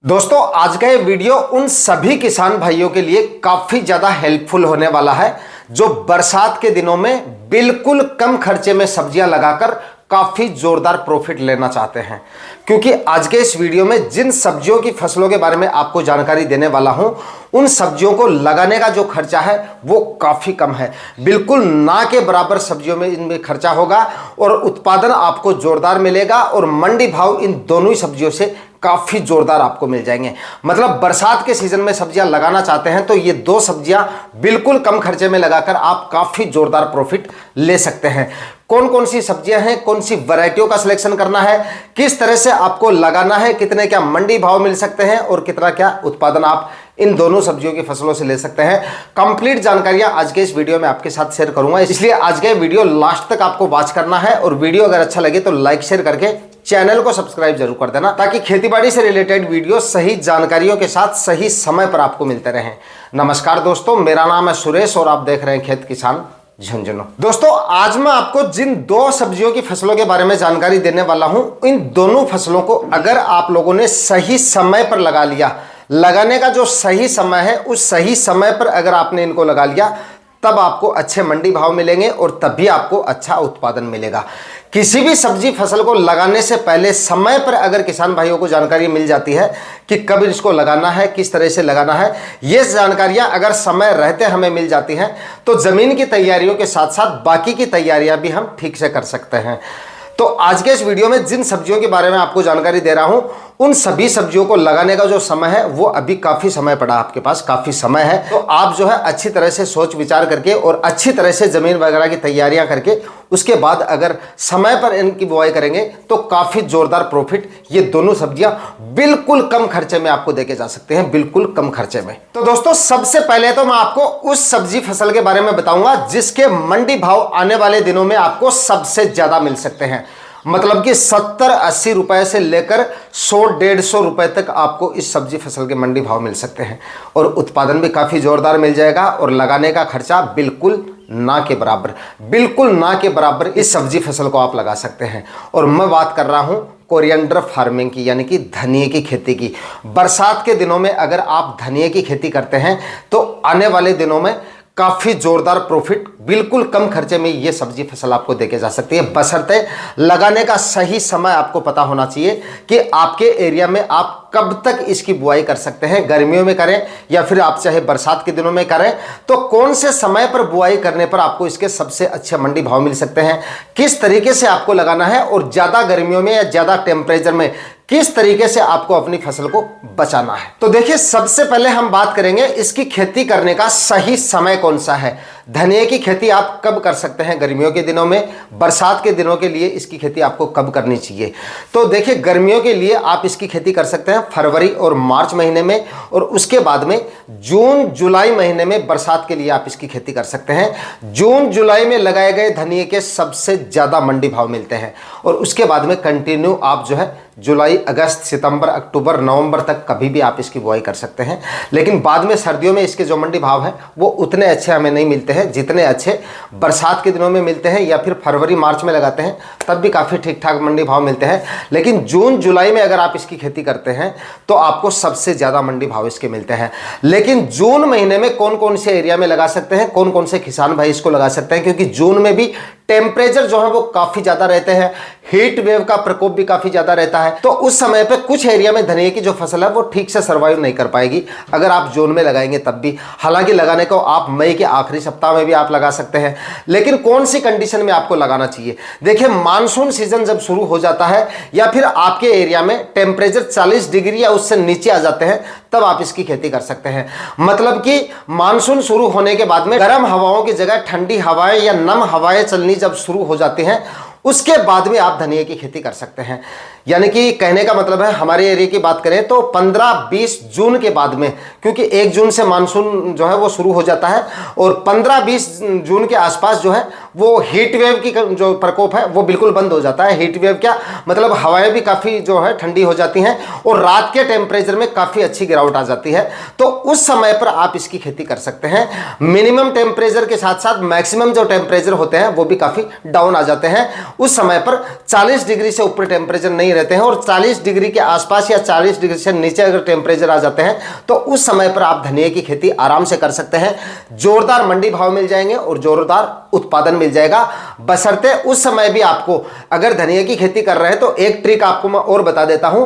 दोस्तों आज का ये वीडियो उन सभी किसान भाइयों के लिए काफी ज्यादा हेल्पफुल होने वाला है जो बरसात के दिनों में बिल्कुल कम खर्चे में सब्जियां लगाकर काफी जोरदार प्रॉफिट लेना चाहते हैं। क्योंकि आज के इस वीडियो में जिन सब्जियों की फसलों के बारे में आपको जानकारी देने वाला हूं, उन सब्जियों को लगाने का जो खर्चा है वो काफी कम है, बिल्कुल ना के बराबर सब्जियों में इनमें खर्चा होगा और उत्पादन आपको जोरदार मिलेगा और मंडी भाव इन दोनों ही सब्जियों से काफी जोरदार आपको मिल जाएंगे। मतलब बरसात के सीजन में सब्जियां लगाना चाहते हैं तो ये दो सब्जियां बिल्कुल कम खर्चे में लगाकर आप काफी जोरदार प्रॉफिट ले सकते हैं। कौन कौन सी सब्जियां हैं, कौन सी वैरायटियों का सिलेक्शन करना है, किस तरह से आपको लगाना है, कितने क्या मंडी भाव मिल सकते हैं और कितना क्या उत्पादन आप इन दोनों सब्जियों की फसलों से ले सकते हैं, कंप्लीट जानकारियां आज के इस वीडियो में आपके साथ शेयर करूंगा। इसलिए आज के वीडियो लास्ट तक आपको वॉच करना है और वीडियो अगर अच्छा लगे तो लाइक शेयर करके चैनल को सब्सक्राइब जरूर कर देना ताकि खेतीबाड़ी से रिलेटेड वीडियो सही जानकारियों के साथ सही समय पर आपको मिलते रहें। नमस्कार दोस्तों, मेरा नाम है सुरेश और आप देख रहे हैं खेत किसान झुंझुनू। दोस्तों आज मैं आपको जिन दो सब्जियों की फसलों के बारे में जानकारी देने वाला हूं, इन दोनों फसलों को अगर आप लोगों ने सही समय पर लगा लिया, लगाने का जो सही समय है उस सही समय पर अगर आपने इनको लगा लिया तब आपको अच्छे मंडी भाव मिलेंगे और तभी आपको अच्छा उत्पादन मिलेगा। किसी भी सब्जी फसल को लगाने से पहले समय पर अगर किसान भाइयों को जानकारी मिल जाती है कि कब इसको लगाना है, किस तरह से लगाना है, ये जानकारियां अगर समय रहते हमें मिल जाती हैं तो जमीन की तैयारियों के साथ साथ बाकी की तैयारियां भी हम ठीक से कर सकते हैं। तो आज के इस वीडियो में जिन सब्जियों के बारे में आपको जानकारी दे रहा हूं, उन सभी सब्जियों को लगाने का जो समय है वो अभी काफी समय पड़ा, आपके पास काफी समय है। तो आप जो है अच्छी तरह से सोच विचार करके और अच्छी तरह से जमीन वगैरह की तैयारियां करके उसके बाद अगर समय पर इनकी बुआई करेंगे तो काफी जोरदार प्रॉफिट ये दोनों सब्जियां बिल्कुल कम खर्चे में आपको देके जा सकते हैं, बिल्कुल कम खर्चे में। तो दोस्तों सबसे पहले तो मैं आपको उस सब्जी फसल के बारे में बताऊंगा जिसके मंडी भाव आने वाले दिनों में आपको सबसे ज्यादा मिल सकते हैं। मतलब कि 70-80 रुपए से लेकर 100-150 रुपए तक आपको इस सब्जी फसल के मंडी भाव मिल सकते हैं और उत्पादन भी काफी जोरदार मिल जाएगा और लगाने का खर्चा बिल्कुल ना के बराबर, बिल्कुल ना के बराबर इस सब्जी फसल को आप लगा सकते हैं। और मैं बात कर रहा हूं कोरिएंडर फार्मिंग की, यानी कि धनिये की खेती की। बरसात के दिनों में अगर आप धनिये की खेती करते हैं तो आने वाले दिनों में काफी जोरदार प्रॉफिट बिल्कुल कम खर्चे में ये सब्जी फसल आपको देके जा सकती है, बशर्ते लगाने का सही समय आपको पता होना चाहिए कि आपके एरिया में आप कब तक इसकी बुआई कर सकते हैं। गर्मियों में करें या फिर आप चाहे बरसात के दिनों में करें तो कौन से समय पर बुआई करने पर आपको इसके सबसे अच्छे मंडी भाव मिल सकते हैं, किस तरीके से आपको लगाना है और ज्यादा गर्मियों में या ज्यादा टेम्परेचर में किस तरीके से आपको अपनी फसल को बचाना है। तो देखिए सबसे पहले हम बात करेंगे इसकी खेती करने का सही समय कौन सा है। धनिये की खेती आप कब कर सकते हैं, गर्मियों के दिनों में, बरसात के दिनों के लिए इसकी खेती आपको कब करनी चाहिए। तो देखिए गर्मियों के लिए आप इसकी खेती कर सकते हैं फरवरी और मार्च महीने में और उसके बाद में जून जुलाई महीने में बरसात के लिए आप इसकी खेती कर सकते हैं। जून जुलाई में लगाए गए धनिये के सबसे ज्यादा मंडी भाव मिलते हैं और उसके बाद में कंटिन्यू आप जो है जुलाई अगस्त सितंबर अक्टूबर नवंबर तक कभी भी आप इसकी बुआई कर सकते हैं। लेकिन बाद में सर्दियों में इसके जो मंडी भाव हैं वो उतने अच्छे हमें नहीं मिलते हैं जितने अच्छे बरसात के दिनों में मिलते हैं, या फिर फरवरी मार्च में लगाते हैं तब भी काफ़ी ठीक ठाक मंडी भाव मिलते हैं। लेकिन जून जुलाई में अगर आप इसकी खेती करते हैं तो आपको सबसे ज़्यादा मंडी भाव इसके मिलते हैं। लेकिन जून महीने में कौन कौन से एरिया में लगा सकते हैं, कौन कौन से किसान भाई इसको लगा सकते हैं, क्योंकि जून में भी टेम्परेचर जो है वो काफ़ी ज़्यादा रहते हैं, हीट वेव का प्रकोप भी काफ़ी ज़्यादा रहता है। तो उस समय पे कुछ एरिया में धनिये की जो फसल है वो ठीक से सर्वाइव नहीं कर पाएगी अगर आप जून में लगाएंगे तब भी। हालांकि लगाने को आप मई के आखिरी सप्ताह में भी आप लगा सकते हैं। लेकिन कौन सी कंडीशन में आपको लगाना चाहिए, देखिए मानसून सीजन जब शुरू हो जाता है या फिर आपके एरिया में टेम्परेचर 40 डिग्री या उससे नीचे आ जाते हैं तब आप इसकी खेती कर सकते हैं। मतलब कि मानसून शुरू होने के बाद में गर्म हवाओं की जगह ठंडी हवाएं या नम हवाएं चलनी जब शुरू हो जाती हैं उसके बाद में आप धनिये की खेती कर सकते हैं। यानी कि कहने का मतलब है हमारे एरिया की बात करें तो 15-20 जून के बाद में, क्योंकि 1 जून से मानसून जो है वो शुरू हो जाता है और 15-20 जून के आसपास जो है वो हीट वेव की जो प्रकोप है वो बिल्कुल बंद हो जाता है। हीट वेव क्या मतलब, हवाएं भी काफ़ी जो है ठंडी हो जाती हैं और रात के टेम्परेचर में काफ़ी अच्छी गिरावट आ जाती है। तो उस समय पर आप इसकी खेती कर सकते हैं। मिनिमम टेम्परेचर के साथ साथ मैक्सिमम जो टेम्परेचर होते हैं वो भी काफ़ी डाउन आ जाते हैं। उस समय पर 40 डिग्री से ऊपर टेम्परेचर नहीं नहीं रहते हैं और 40 डिग्री के आसपास या 40 डिग्री से नीचे अगर टेम्परेचर आ जाते हैं तो उस समय पर आप धनिया की खेती आराम से कर सकते हैं। जोरदार मंडी भाव मिल जाएंगे और जोरदार उत्पादन मिल जाएगा, बशर्ते उस समय भी आपको अगर धनिया की खेती कर रहे हैं तो एक ट्रिक आपको मैं और बता देता हूं,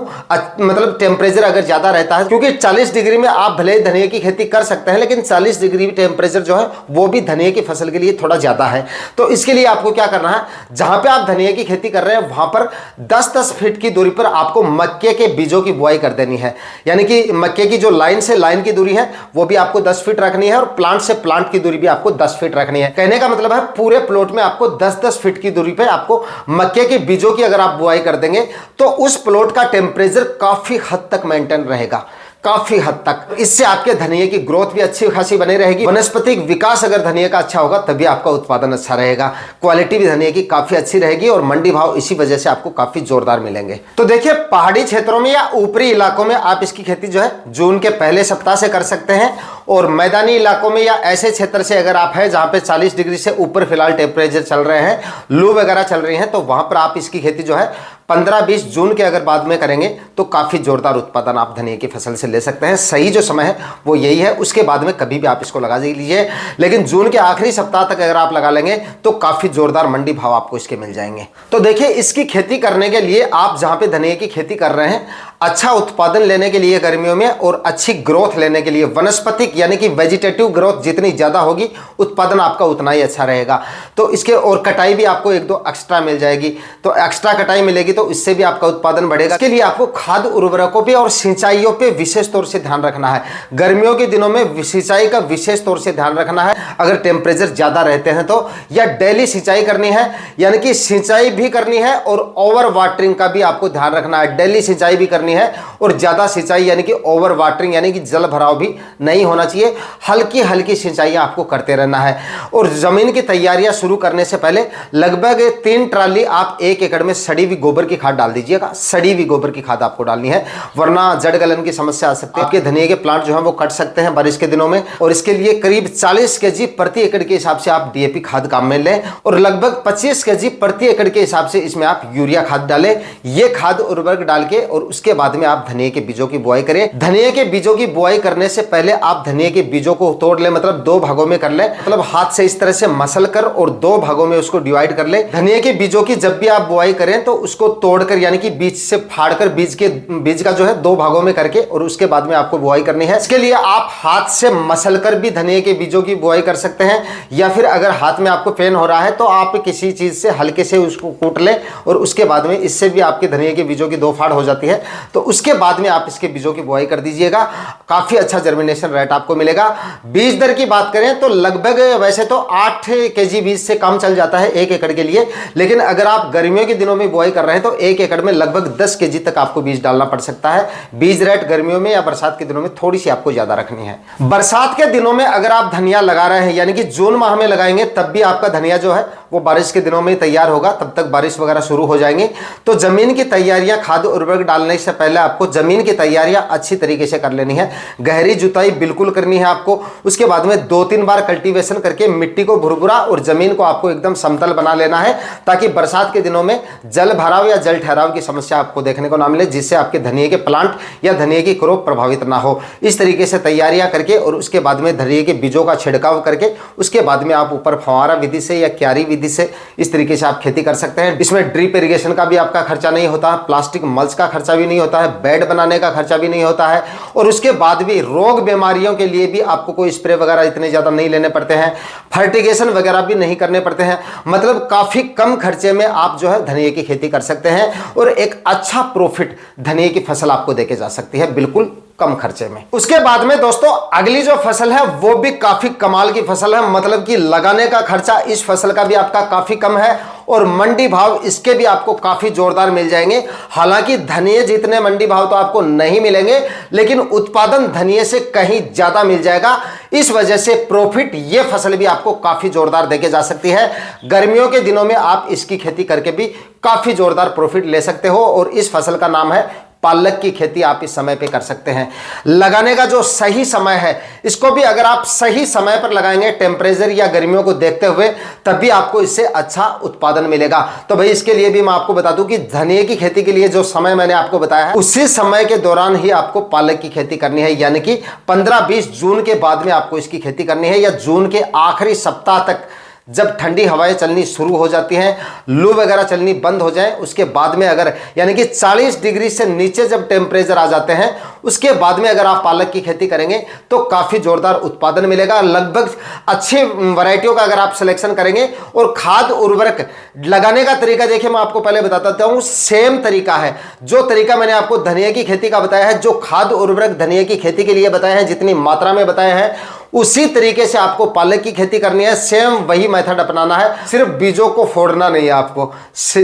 मतलब टेम्परेचर अगर ज्यादा रहता है, क्योंकि 40 डिग्री में आप भले ही धनिया की खेती कर सकते हैं लेकिन 40 डिग्री टेम्परेचर जो है वो भी धनिया की फसल के लिए थोड़ा ज्यादा है। तो इसके लिए आपको क्या करना है, जहां पे आप धनिया की खेती कर रहे हैं वहां पर 10-10 फीट की दूरी पर आपको मक्के के बीजों की बुआई कर देनी है। यानी कि मक्के की जो लाइन से लाइन की दूरी है वो भी आपको 10 फीट रखनी है और प्लांट से प्लांट की दूरी भी आपको 10 फीट रखनी है। कहने का मतलब है पूरे प्लॉट में आपको 10-10 फीट की दूरी पे आपको मक्के के बीजों की अगर आप बुआई कर देंगे तो उस प्लॉट का टेम्परेचर काफी हद तक मेंटेन रहेगा, काफी हद तक। इससे आपके धनिया की ग्रोथ भी अच्छी खासी बनी रहेगी। वनस्पतिक विकास अगर धनिया का अच्छा होगा तभी आपका उत्पादन अच्छा रहेगा। क्वालिटी भी धनिया की काफी अच्छी रहेगी और मंडी भाव इसी वजह से आपको काफी जोरदार मिलेंगे। तो देखिए, पहाड़ी क्षेत्रों में या ऊपरी इलाकों में आप इसकी खेती जो है जून के पहले सप्ताह से कर सकते हैं और मैदानी इलाकों में या ऐसे क्षेत्र से अगर आप हैं जहां पे 40 डिग्री से ऊपर फिलहाल टेम्परेचर चल रहे हैं, लू वगैरह चल रही है, तो वहां पर आप इसकी खेती जो है 15-20 जून के अगर बाद में करेंगे तो काफी जोरदार उत्पादन आप धनिया की फसल से ले सकते हैं। सही जो समय है वो यही है, उसके बाद में कभी भी आप इसको लगा लीजिए, लेकिन जून के आखिरी सप्ताह तक अगर आप लगा लेंगे तो काफी जोरदार मंडी भाव आपको इसके मिल जाएंगे। तो देखिए, इसकी खेती करने के लिए आप जहां पे धनिया की खेती कर रहे हैं, अच्छा उत्पादन लेने के लिए गर्मियों में और अच्छी ग्रोथ लेने के लिए, वनस्पतिक यानी कि वेजिटेटिव ग्रोथ जितनी ज्यादा होगी उत्पादन आपका उतना ही अच्छा रहेगा। तो इसके और कटाई भी आपको 1-2 एक्स्ट्रा मिल जाएगी, तो एक्स्ट्रा कटाई मिलेगी तो इससे भी आपका उत्पादन बढ़ेगा। इसके लिए आपको खाद उर्वरकों पे और सिंचाइयों पे विशेष तौर से ध्यान रखना है। गर्मियों के दिनों में सिंचाई का विशेष तौर से ध्यान रखना है अगर टेम्परेचर ज्यादा रहते हैं तो, या डेली सिंचाई करनी है, यानी कि सिंचाई भी करनी है और ओवर वाटरिंग का भी आपको ध्यान रखना है। डेली सिंचाई भी करनी है और ज्यादा सिंचाई यानी कि ओवर वाटरिंग यानी कि जल भराव भी नहीं होना चाहिए। हल्की हल्की सिंचाई आपको करते रहना है। और जमीन की तैयारियां शुरू करने से पहले लगभग 3 ट्राली आप 1 एकड़ में सड़ी हुई गोबर की खाद डाल दीजिएगा। सड़ी हुई गोबर की खाद आपको डालनी है, वरना जड़ गलन की समस्या आ सकती है। आपके धनिया के प्लांट जो है वो कट सकते हैं बारिश के दिनों में, और इसके लिए करीब 40 केजी प्रति एकड़ के हिसाब से आप डीएपी खाद काम में लें और लगभग 25 केजी प्रति एकड़ के हिसाब से इसमें आप यूरिया खाद डालें। ये खाद उर्वरक डाल के और उसके बाद में आप धनिया के बीजों की बुआई करें। धनिया के बीजों की बुआई करने से पहले आप धनिया के बीजों को तोड़ लें, मतलब 2 भागों में कर लें, मतलब हाथ से इस तरह से मसल कर और 2 भागों में उसको डिवाइड कर लें। धनिया के बीजों की जब भी आप बुआई करें तो उसको तोड़कर यानी कि बीज से फाड़कर बीज का जो है 2 भागों में करके और उसके बाद में आपको बुआई करनी है। इसके लिए आप हाथ से मसल कर भी धनिया के बीजों की बुआई कर सकते हैं, या फिर अगर हाथ में आपको पेन हो रहा है तो आप किसी चीज से हल्के से उसको कूट लें और उसके बाद में इससे भी आपके धनिया के बीजों की 2 फाड़ हो जाती है। तो उसके बाद में आप इसके बीजों की बुआई कर दीजिएगा, काफी अच्छा जर्मिनेशन रेट आपको मिलेगा। बीज दर की बात करें तो लगभग वैसे तो 8 केजी बीज से कम चल जाता है 1 एकड़ के लिए, लेकिन अगर आप गर्मियों के दिनों में बुआई कर रहे हैं तो 1 एकड़ में लगभग 10 केजी तक आपको बीज डालना पड़ सकता है। बीज रेट गर्मियों में या बरसात के दिनों में थोड़ी सी आपको ज्यादा रखनी है। बरसात के दिनों में अगर आप धनिया लगा रहे हैं यानी कि जून माह में लगाएंगे तब भी आपका धनिया जो है वो बारिश के दिनों में तैयार होगा, तब तक बारिश वगैरह शुरू हो जाएंगी। तो जमीन की तैयारियां, खाद उर्वरक डालने से पहले आपको जमीन की तैयारियां अच्छी तरीके से कर लेनी है। गहरी जुताई बिल्कुल करनी है आपको। उसके बाद में 2-3 बार कल्टीवेशन करके मिट्टी को भुरभुरा और जमीन को आपको एकदम समतल बना लेना है, ताकि बरसात के दिनों में जल भराव या जल ठहराव की समस्या आपको देखने को ना मिले, जिससे आपके धनिया के प्लांट या धनिया की क्रॉप प्रभावित ना हो। इस तरीके से तैयारियां करके और उसके बाद में धनिया के बीजों का छिड़काव करके उसके बाद में आप ऊपर फव्वारा विधि से या क्यारी विधि से इस तरीके से आप खेती कर सकते हैं। इसमें ड्रिप इरिगेशन का भी आपका खर्चा नहीं होता, प्लास्टिक मल्च का खर्चा भी नहीं होता है, बेड बनाने का खर्चा भी नहीं होता है, और उसके बाद भी रोग बीमारियों के लिए भी आपको कोई स्प्रे वगैरह इतने ज्यादा नहीं लेने पड़ते हैं, फर्टिगेशन वगैरह भी नहीं करने पड़ते हैं। मतलब काफी कम खर्चे में आप जो है धनिया की खेती कर सकते हैं और एक अच्छा प्रॉफिट धनिया की फसल आपको देके जा सकती है, बिल्कुल कम खर्चे में। उसके बाद में दोस्तों अगली जो फसल है वो भी काफी कमाल की फसल है, मतलब कि लगाने का खर्चा इस फसल का भी आपका काफी कम है और मंडी भाव इसके भी आपको काफी जोरदार मिल जाएंगे। हालांकि धनिया जितने मंडी भाव तो आपको नहीं मिलेंगे, लेकिन उत्पादन धनिया से कहीं ज्यादा मिल जाएगा। इस वजह से प्रॉफिट ये फसल भी आपको काफी जोरदार देके जा सकती है। गर्मियों के दिनों में आप इसकी खेती करके भी काफी जोरदार प्रॉफिट ले सकते हो और इस फसल का नाम है पालक की खेती आप इस समय पे कर सकते हैं। लगाने का जो सही समय है, इसको भी अगर आप सही समय पर लगाएंगे, टेम्परेचर या गर्मियों को देखते हुए, तभी आपको इससे अच्छा उत्पादन मिलेगा। तो भाई इसके लिए भी मैं आपको बता दूं कि धनिया की खेती के लिए जो समय मैंने आपको बताया है, उसी समय के दौरान ही आपको पालक की खेती करनी है, यानी कि 15-20 जून के बाद में आपको इसकी खेती करनी है, या जून के आखिरी सप्ताह तक जब ठंडी हवाएं चलनी शुरू हो जाती हैं, लू वगैरह चलनी बंद हो जाए, उसके बाद में अगर यानी कि 40 डिग्री से नीचे जब टेम्परेचर आ जाते हैं, उसके बाद में अगर आप पालक की खेती करेंगे तो काफ़ी जोरदार उत्पादन मिलेगा। लगभग अच्छी वैरायटियों का अगर आप सिलेक्शन करेंगे, और खाद उर्वरक लगाने का तरीका देखिए, मैं आपको पहले बताता हूँ, सेम तरीका है जो तरीका मैंने आपको धनिया की खेती का बताया है, जो खाद उर्वरक धनिया की खेती के लिए बताए हैं, जितनी मात्रा में बताए हैं, उसी तरीके से आपको पालक की खेती करनी है। सेम वही मेथड अपनाना है, सिर्फ बीजों को फोड़ना नहीं है आपको।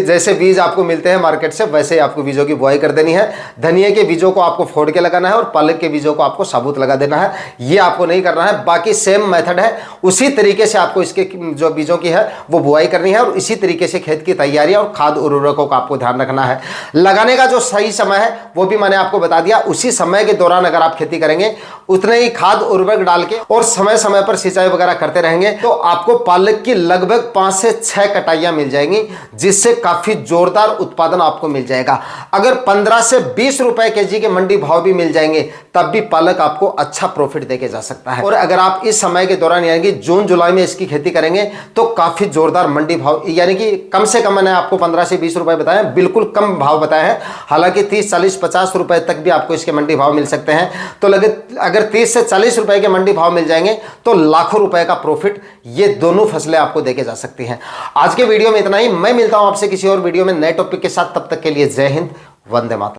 जैसे बीज आपको मिलते हैं मार्केट से, वैसे ही आपको बीजों की बुआई कर देनी है। धनिया के बीजों को आपको फोड़ के लगाना है और पालक के बीजों को आपको साबुत लगा देना है। ये आपको नहीं करना है, बाकी सेम मेथड है। उसी तरीके से आपको इसके जो बीजों की है वो बुआई करनी है, और इसी तरीके से खेत की तैयारी और खाद उर्वरकों का आपको ध्यान रखना है। लगाने का जो सही समय है वो भी मैंने आपको बता दिया। उसी समय के दौरान अगर आप खेती करेंगे, उतने ही खाद उर्वरक डाल के और समय समय पर सिंचाई वगैरह करते रहेंगे, तो आपको पालक की लगभग 5 से 6 कटाइयां मिल जाएंगी, जिससे काफी जोरदार उत्पादन आपको मिल जाएगा। अगर 15 से 20 रुपए केजी के मंडी भाव भी मिल जाएंगे, तब भी पालक आपको अच्छा प्रॉफिट देके जा सकता है। और अगर आप इस समय के दौरान यानी कि जून जुलाई में इसकी खेती करेंगे, तो काफी जोरदार मंडी भाव, यानी कि कम से कम मैंने आपको 15 से 20 रुपए बताए, बिल्कुल कम भाव बताए हैं। हालांकि 30, 40, 50 रुपए तक भी आपको इसके मंडी भाव मिल सकते हैं। तो अगर 30 से 40 रुपए के मंडी भाव मिल जाएंगे, तो लाखों रुपए का प्रॉफिट ये दोनों फसलें आपको देके जा सकती हैं। आज के वीडियो में इतना ही। मैं मिलता हूं आपसे किसी और वीडियो में नए टॉपिक के साथ। तब तक के लिए जय हिंद, वंदे मातरम।